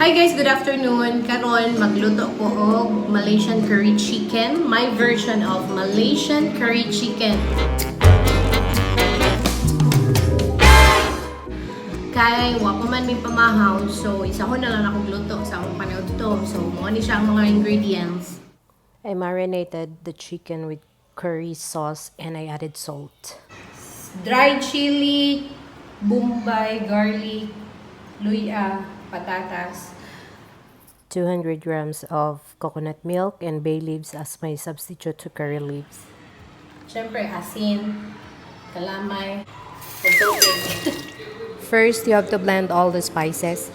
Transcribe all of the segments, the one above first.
Hi guys, good afternoon. Karon magluto ko og Malaysian curry chicken, my version of Malaysian curry chicken. Kay wa pa man mi pamahaw, so isa ko na lang akong luto sa akong panahon to. So mo ni siya ang mga ingredients. I marinated the chicken with curry sauce and I added salt. Dried chili, bombay, garlic, luya, patatas. 200 grams of coconut milk and bay leaves as my substitute to curry leaves. Siyempre, asin, kalamay, ug tubig. First, you have to blend all the spices.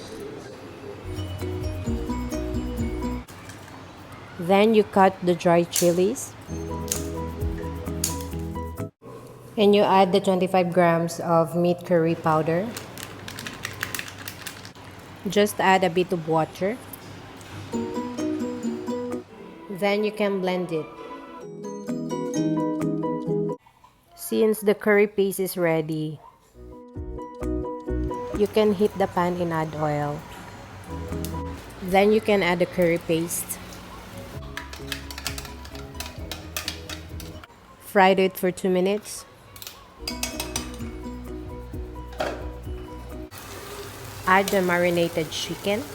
Then you cut the dried chilies. And you add the 25 grams of meat curry powder. Just add a bit of water. Then you can blend it. Since the curry paste is ready, you can heat the pan and add oil. Then you can add the curry paste. Fry it for 2 minutes. Add the marinated chicken.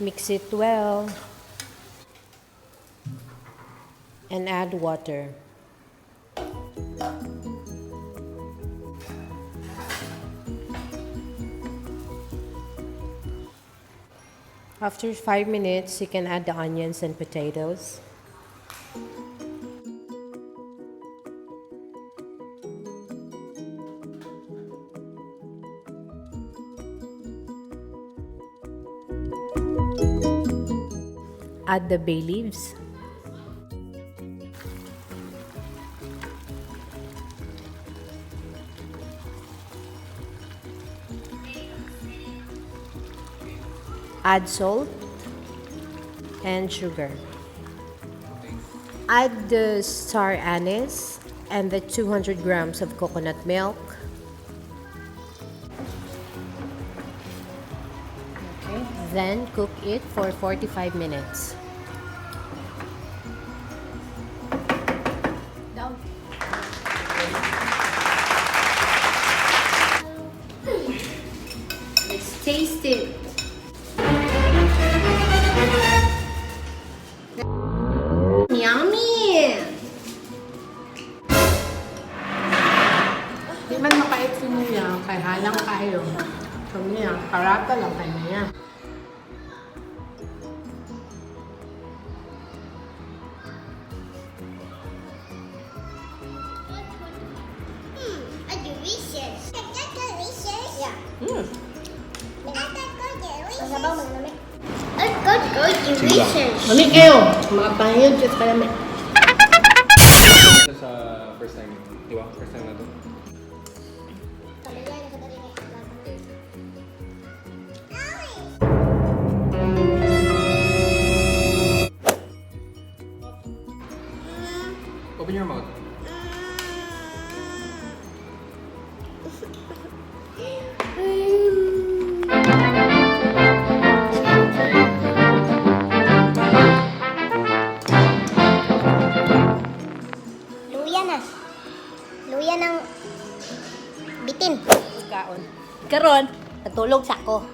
Mix it well and add water. After 5 minutes, you can add the onions and potatoes. Add the bay leaves. Add salt and sugar. Add the star anise and the 200 grams of coconut milk. Okay. Then cook it for 45 minutes. Down. Let's taste it. Yummy! Di man mapait si niya, kay halang kayo. So niya, karata lang kay niya. Delicious. That's delicious. Yeah. That's delicious. Mami kayo, mga pangiyod just kaya may. Ito sa first time, di ba? First time na to. Open your mouth. Luya ng bitin. Kaon. Karon, natulog sa ako.